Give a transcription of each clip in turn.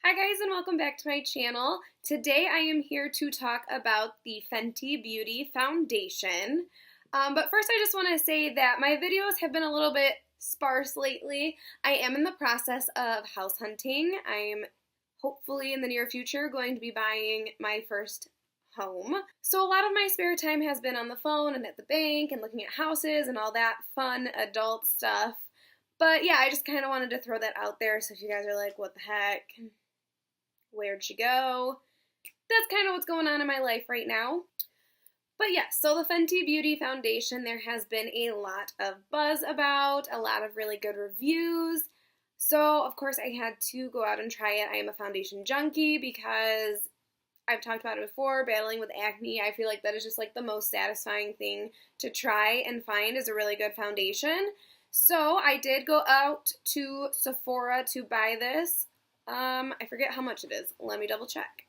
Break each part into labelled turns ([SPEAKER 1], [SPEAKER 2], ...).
[SPEAKER 1] Hi guys, and welcome back to my channel. Today I am here to talk about the Fenty Beauty Foundation. But first I just want to say that my videos have been a little bit sparse lately. I am in the process of house hunting. I'm hopefully in the near future going to be buying my first home. So a lot of my spare time has been on the phone and at the bank and looking at houses and all that fun adult stuff. But yeah, I just kind of wanted to throw that out there, so if you guys are like, what the heck? Where'd she go? That's kind of what's going on in my life right now. But yes, so the Fenty Beauty Foundation, there has been a lot of buzz about, a lot of really good reviews. So of course I had to go out and try it. I am a foundation junkie because I've talked about it before, battling with acne. I feel like that is just like the most satisfying thing to try and find is a really good foundation. So I did go out to Sephora to buy this. I forget how much it is. Let me double check.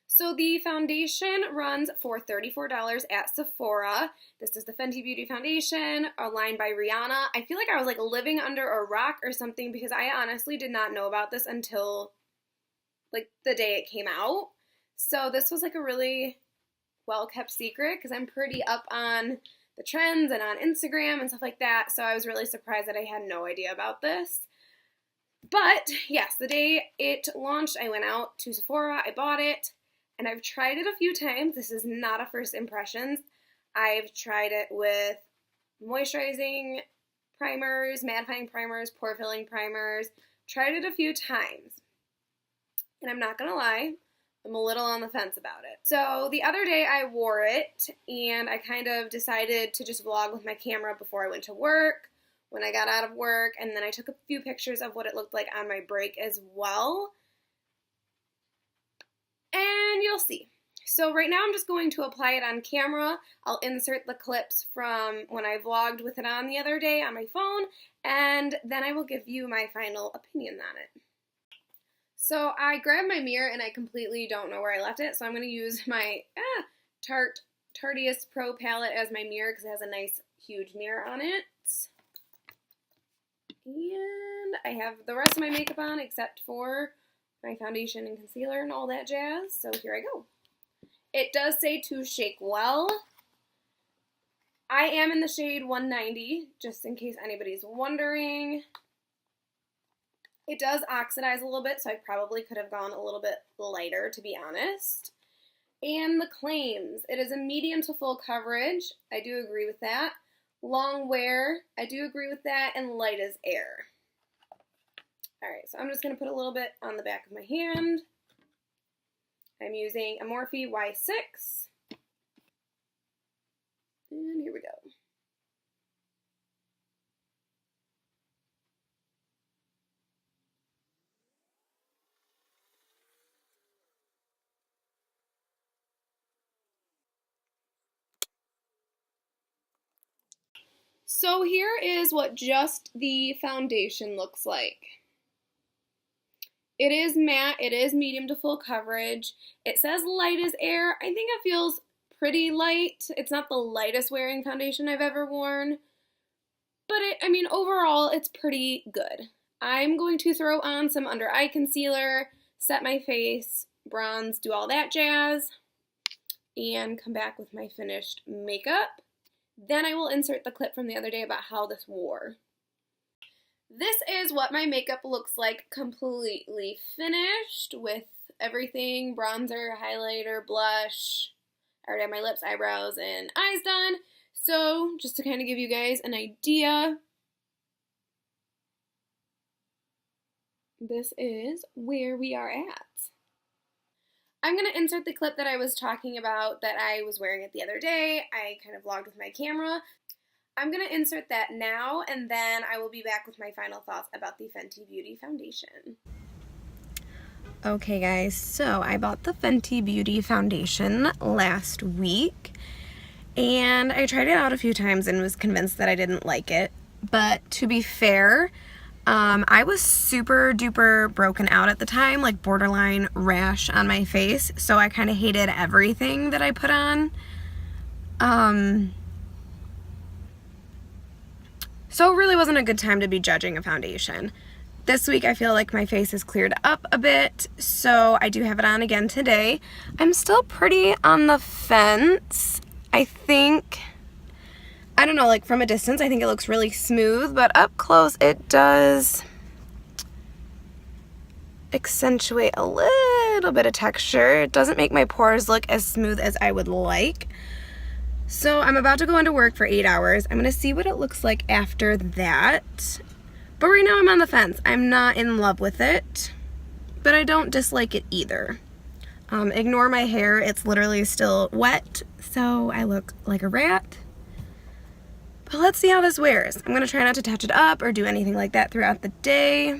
[SPEAKER 1] So the foundation runs for $34 at Sephora. This is the Fenty Beauty Foundation, a line by Rihanna. I feel like I was like living under a rock or something because I honestly did not know about this until like the day it came out. So this was like a really well-kept secret because I'm pretty up on the trends and on Instagram and stuff like that. So I was really surprised that I had no idea about this. But yes, the day it launched, I went out to Sephora, I bought it, and I've tried it a few times. This is not a first impressions. I've tried it with moisturizing primers, mattifying primers, pore filling primers. Tried it a few times. And I'm not going to lie, I'm a little on the fence about it. So the other day I wore it, and I kind of decided to just vlog with my camera before I went to work, when I got out of work, and then I took a few pictures of what it looked like on my break as well. And you'll see. So right now I'm just going to apply it on camera. I'll insert the clips from when I vlogged with it on the other day on my phone, and then I will give you my final opinion on it. So I grabbed my mirror and I completely don't know where I left it, so I'm going to use my Tarteist Pro palette as my mirror because it has a nice huge mirror on it. And I have the rest of my makeup on except for my foundation and concealer and all that jazz. So here I go. It does say to shake well. I am in the shade 190, just in case anybody's wondering. It does oxidize a little bit, so I probably could have gone a little bit lighter, to be honest. And the claims. It is a medium to full coverage. I do agree with that. Long wear, I do agree with that, and light as air. Alright, so I'm just going to put a little bit on the back of my hand. I'm using a Morphe Y6. And here we go. So here is what just the foundation looks like. It is matte, it is medium to full coverage. It says light as air. I think it feels pretty light. It's not the lightest wearing foundation I've ever worn, but overall it's pretty good. I'm going to throw on some under eye concealer, set my face, bronze, do all that jazz, and come back with my finished makeup. Then I will insert the clip from the other day about how this wore. This is what my makeup looks like completely finished with everything, bronzer, highlighter, blush. I already have my lips, eyebrows, and eyes done. So just to kind of give you guys an idea, this is where we are at. I'm going to insert the clip that I was talking about that I was wearing it the other day. I kind of vlogged with my camera. I'm going to insert that now, and then I will be back with my final thoughts about the Fenty Beauty Foundation. Okay guys, so I bought the Fenty Beauty Foundation last week, and I tried it out a few times and was convinced that I didn't like it. But to be fair, I was super duper broken out at the time, like borderline rash on my face, so I kind of hated everything that I put on. So it really wasn't a good time to be judging a foundation. This week I feel like my face is cleared up a bit, so I do have it on again today. I'm still pretty on the fence. I think, I don't know, like from a distance I think it looks really smooth, but up close it does accentuate a little bit of texture. It doesn't make my pores look as smooth as I would like. So I'm about to go into work for 8 hours. I'm gonna see what it looks like after that. But right now I'm on the fence. I'm not in love with it, but I don't dislike it either. Ignore my hair, it's literally still wet, so I look like a rat. But let's see how this wears. I'm gonna try not to touch it up or do anything like that throughout the day.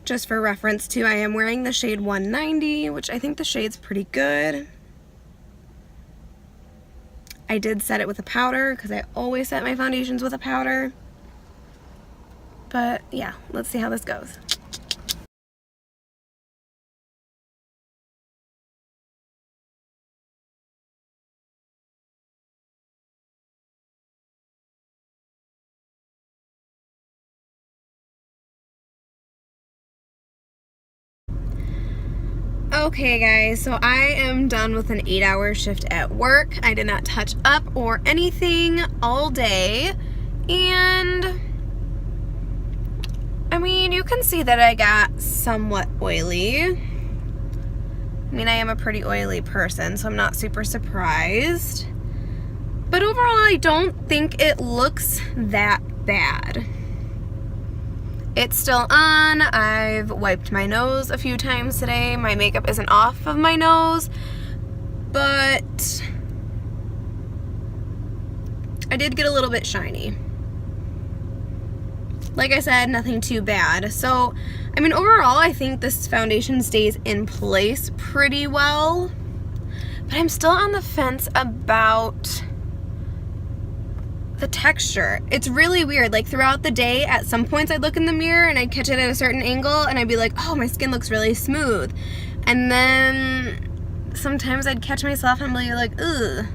[SPEAKER 1] Just for reference too, I am wearing the shade 190, which I think the shade's pretty good. I did set it with a powder because I always set my foundations with a powder. But yeah, let's see how this goes. Okay guys, so I am done with an 8-hour shift at work. I did not touch up or anything all day, and I mean, you can see that I got somewhat oily. I mean, I am a pretty oily person, so I'm not super surprised. But overall, I don't think it looks that bad. It's still on. I've wiped my nose a few times today. My makeup isn't off of my nose, but I did get a little bit shiny. Like I said, nothing too bad. So, I mean, overall, I think this foundation stays in place pretty well, but I'm still on the fence about the texture. It's really weird. Like throughout the day, at some points I'd look in the mirror and I'd catch it at a certain angle and I'd be like, oh, my skin looks really smooth. And then sometimes I'd catch myself and be like, ugh,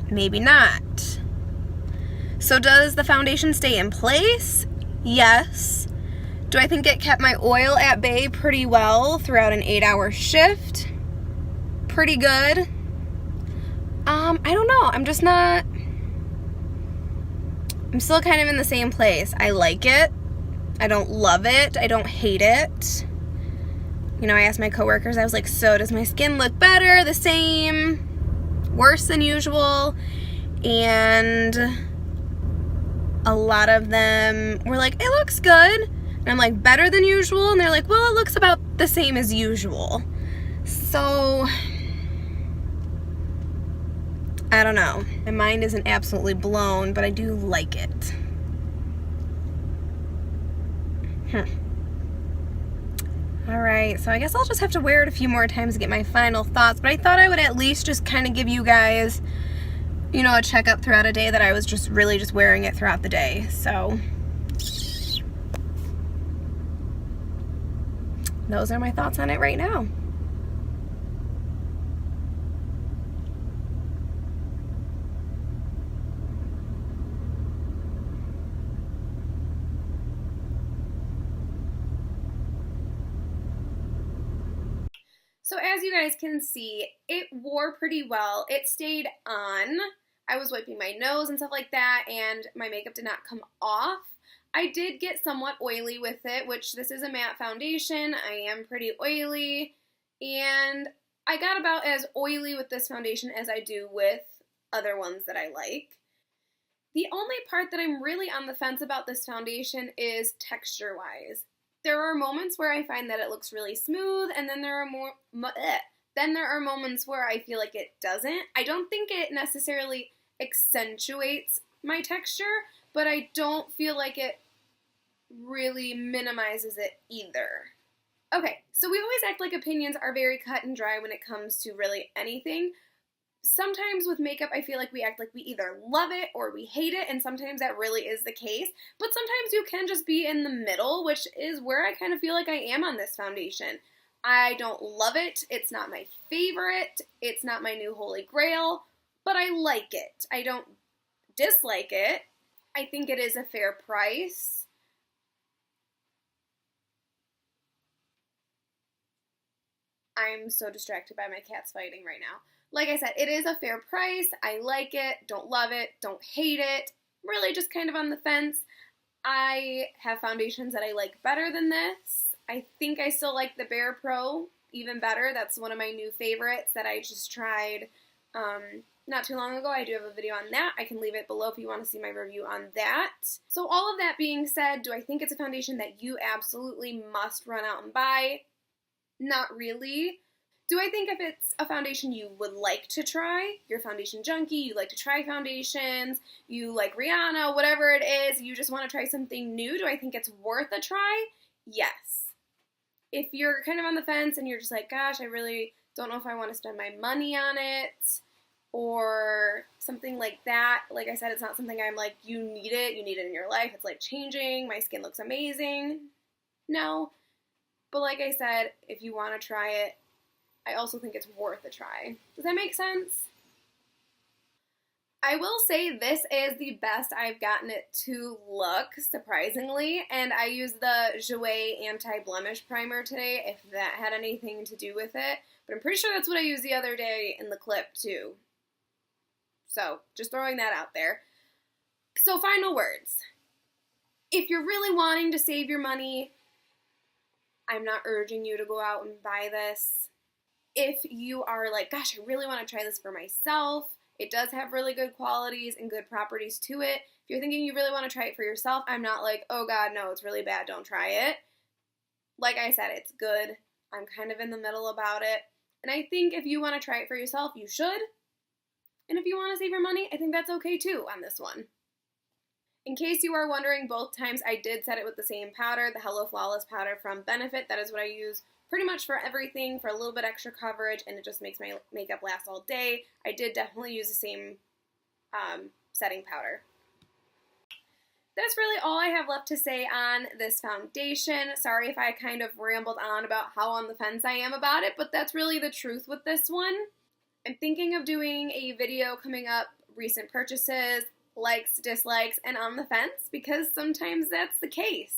[SPEAKER 1] maybe not. So does the foundation stay in place? Yes. Do I think it kept my oil at bay pretty well throughout an 8-hour shift? Pretty good. I don't know. I'm still kind of in the same place. I like it. I don't love it. I don't hate it. You know, I asked my coworkers, I was like, so does my skin look better, the same, worse than usual? And a lot of them were like, it looks good. And I'm like, better than usual? And they're like, well, it looks about the same as usual. So I don't know. My mind isn't absolutely blown, but I do like it. Alright, so I guess I'll just have to wear it a few more times to get my final thoughts, but I thought I would at least just kind of give you guys, you know, a checkup throughout a day that I was just really just wearing it throughout the day. So those are my thoughts on it right now. So as you guys can see, it wore pretty well. It stayed on. I was wiping my nose and stuff like that, and my makeup did not come off. I did get somewhat oily with it, which this is a matte foundation. I am pretty oily, and I got about as oily with this foundation as I do with other ones that I like. The only part that I'm really on the fence about this foundation is texture-wise. There are moments where I find that it looks really smooth, and then there are moments where I feel like it doesn't. I don't think it necessarily accentuates my texture, but I don't feel like it really minimizes it either. Okay, so we always act like opinions are very cut and dry when it comes to really anything. Sometimes with makeup, I feel like we act like we either love it or we hate it, and sometimes that really is the case. But sometimes you can just be in the middle, which is where I kind of feel like I am on this foundation. I don't love it. It's not my favorite. It's not my new holy grail, but I like it. I don't dislike it. I think it is a fair price. I'm so distracted by my cats fighting right now. Like I said, it is a fair price. I like it, don't love it, don't hate it. Really just kind of on the fence. I have foundations that I like better than this. I think I still like the Bare Pro even better. That's one of my new favorites that I just tried not too long ago. I do have a video on that. I can leave it below if you want to see my review on that. So all of that being said, do I think it's a foundation that you absolutely must run out and buy? Not really. Do I think if it's a foundation you would like to try, you're a foundation junkie, you like to try foundations, you like Rihanna, whatever it is, you just want to try something new, do I think it's worth a try? Yes. If you're kind of on the fence and you're just like, gosh, I really don't know if I want to spend my money on it, or something like that, like I said, it's not something I'm like, you need it in your life, it's like changing, my skin looks amazing. No. But like I said, if you want to try it, I also think it's worth a try. Does that make sense? I will say this is the best I've gotten it to look, surprisingly, and I used the Jouer Anti-Blemish Primer today, if that had anything to do with it, but I'm pretty sure that's what I used the other day in the clip, too. So, just throwing that out there. So, final words. If you're really wanting to save your money, I'm not urging you to go out and buy this. If you are like, gosh, I really want to try this for myself, it does have really good qualities and good properties to it. If you're thinking you really want to try it for yourself, I'm not like, oh God, no, it's really bad, don't try it. Like I said, it's good. I'm kind of in the middle about it. And I think if you want to try it for yourself, you should. And if you want to save your money, I think that's okay too on this one. In case you are wondering, both times I did set it with the same powder, the Hello Flawless powder from Benefit. That is what I use pretty much for everything, for a little bit extra coverage, and it just makes my makeup last all day. I did definitely use the same setting powder. That's really all I have left to say on this foundation. Sorry if I kind of rambled on about how on the fence I am about it, but that's really the truth with this one. I'm thinking of doing a video coming up, recent purchases, likes, dislikes, and on the fence, because sometimes that's the case.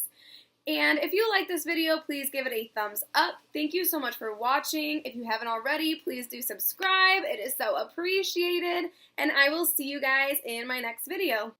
[SPEAKER 1] And if you like this video, please give it a thumbs up. Thank you so much for watching. If you haven't already, please do subscribe. It is so appreciated. And I will see you guys in my next video.